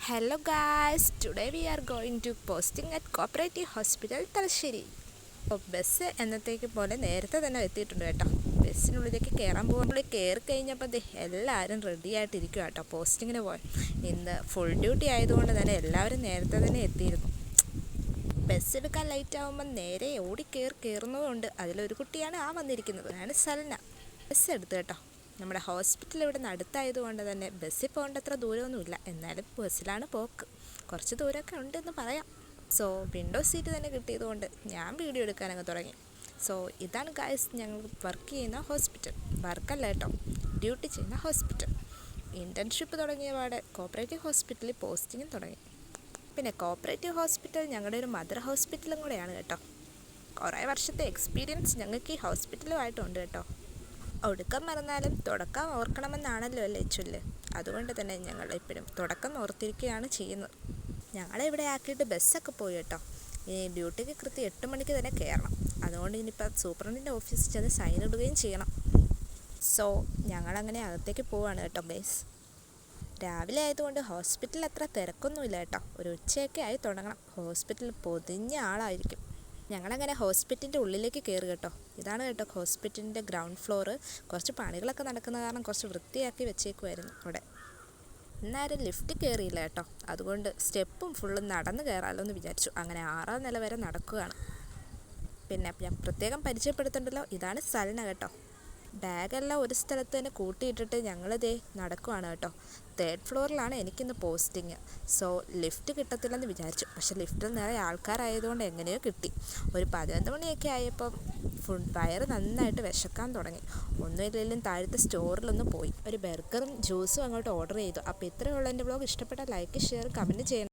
Hello guys, today we are going to posting at Cooperative Hospital Thalassery. Bus എന്നത്തേക്ക് പോലെ നേരത്തെ തന്നെ എത്തിയിട്ടുണ്ട് കേട്ടോ. ബസ്സിനുള്ളിലേക്ക് കയറാൻ പോകുമ്പോൾ കയറി കഴിഞ്ഞപ്പോൾ എല്ലാവരും റെഡി ആയിട്ടിരിക്കുക കേട്ടോ പോസ്റ്റിങ്ങിന് പോയി. ഇന്ന് ഫുൾ ഡ്യൂട്ടി ആയതുകൊണ്ട് തന്നെ എല്ലാവരും നേരത്തെ തന്നെ എത്തിയിരുന്നു. ബസ് എടുക്കാൻ ലേറ്റ് ആകുമ്പോൾ നേരെ ഓടി കയറുന്നതുകൊണ്ട് അതിലൊരു കുട്ടിയാണ് വന്നിരിക്കുന്നത്. അതാണ് സൽന. ബസ് എടുത്തു കേട്ടോ. നമ്മുടെ ഹോസ്പിറ്റൽ ഇവിടെ നിന്ന് അടുത്തായതുകൊണ്ട് തന്നെ ബസ്സിൽ പോകേണ്ട അത്ര ദൂരമൊന്നുമില്ല. എന്നാലും ബസ്സിലാണ് പോക്ക്. കുറച്ച് ദൂരമൊക്കെ ഉണ്ടെന്ന് പറയാം. സോ വിൻഡോ സീറ്റ് തന്നെ കിട്ടിയതുകൊണ്ട് ഞാൻ വീഡിയോ എടുക്കാനൊക്കെ തുടങ്ങി. സോ ഇതാണ് ഗായ്സ് ഞങ്ങൾ വർക്ക് ചെയ്യുന്ന ഹോസ്പിറ്റൽ. വർക്കല്ല കേട്ടോ, ഡ്യൂട്ടി ചെയ്യുന്ന ഹോസ്പിറ്റൽ. ഇൻറ്റേൺഷിപ്പ് തുടങ്ങിയ പാടെ കോപ്പറേറ്റീവ് ഹോസ്പിറ്റലിൽ പോസ്റ്റിങ്ങും തുടങ്ങി. പിന്നെ കോപ്പറേറ്റീവ് ഹോസ്പിറ്റൽ ഞങ്ങളുടെ ഒരു മദർ ഹോസ്പിറ്റലും കൂടെയാണ് കേട്ടോ. കുറേ വർഷത്തെ എക്സ്പീരിയൻസ് ഞങ്ങൾക്ക് ഈ ഹോസ്പിറ്റലുമായിട്ടുണ്ട് കേട്ടോ. ഒടുക്കം മറന്നാലും തുടക്കം ഓർക്കണമെന്നാണല്ലോ അല്ലേ ചൊല്ല്. അതുകൊണ്ട് തന്നെ ഞങ്ങൾ എപ്പോഴും തുടക്കം ഓർത്തിരിക്കുകയാണ് ചെയ്യുന്നത്. ഞങ്ങളെ ഇവിടെ ആക്കിയിട്ട് ബസ്സൊക്കെ പോയി കേട്ടോ. ഇനി ഡ്യൂട്ടിക്ക് കൃത്യം 8 മണിക്ക് തന്നെ കയറണം. അതുകൊണ്ട് ഇനിയിപ്പോൾ സൂപ്രണ്ടിൻ്റെ ഓഫീസിൽ ചെന്ന് സൈൻ ഇടുകയും ചെയ്യണം. സോ ഞങ്ങളങ്ങനെ അകത്തേക്ക് പോവാണ് കേട്ടോ ഗൈസ്. രാവിലെ ആയതുകൊണ്ട് ഹോസ്പിറ്റലിൽ അത്ര തിരക്കൊന്നുമില്ല കേട്ടോ. ഒരു ഉച്ചയൊക്കെ ആയി തുടങ്ങണം. ഹോസ്പിറ്റൽ പൊതിഞ്ഞ ആളായിരിക്കും. ഞങ്ങളങ്ങനെ ഹോസ്പിറ്റലിൻ്റെ ഉള്ളിലേക്ക് കയറി കേട്ടോ. ഇതാണ് കേട്ടോ ഹോസ്പിറ്റലിൻ്റെ ഗ്രൗണ്ട് ഫ്ലോറ്. കുറച്ച് പണികളൊക്കെ നടക്കുന്ന കാരണം കുറച്ച് വൃത്തിയാക്കി വെച്ചേക്കുമായിരുന്നു ഇവിടെ. ഇന്നാരും ലിഫ്റ്റ് കയറിയില്ല കേട്ടോ. അതുകൊണ്ട് സ്റ്റെപ്പും ഫുള്ളും നടന്ന് കയറാമല്ലോ എന്ന് വിചാരിച്ചു. അങ്ങനെ 6ാം നില വരെ നടക്കുകയാണ്. പിന്നെ ഞാൻ പ്രത്യേകം പരിചയപ്പെടുത്തണ്ടല്ലോ, ഇതാണ് സൽന കേട്ടോ. ബാഗെല്ലാം ഒരു സ്ഥലത്ത് തന്നെ കൂട്ടിയിട്ടിട്ട് ഞങ്ങളിതേ നടക്കുവാണ് കേട്ടോ. 3rd ഫ്ലോറിലാണ് എനിക്കിന്ന് പോസ്റ്റിങ്. സോ ലിഫ്റ്റ് കിട്ടത്തില്ലെന്ന് വിചാരിച്ചു. പക്ഷേ ലിഫ്റ്റിൽ നിറയെ ആൾക്കാരായതുകൊണ്ട് എങ്ങനെയോ കിട്ടി. ഒരു 11 മണിയൊക്കെ ആയപ്പം വയറ് നന്നായിട്ട് വിശക്കാൻ തുടങ്ങി. ഒന്നുമില്ലെങ്കിലും താഴത്തെ സ്റ്റോറിലൊന്ന് പോയി ഒരു ബർഗറും ജ്യൂസും അങ്ങോട്ട് ഓർഡർ ചെയ്തു. അപ്പോൾ ഇത്രയുള്ള എൻ്റെ വ്ളോഗ് ഇഷ്ടപ്പെട്ടാൽ ലൈക്ക്, ഷെയർ, കമൻറ്റ് ചെയ്യണം.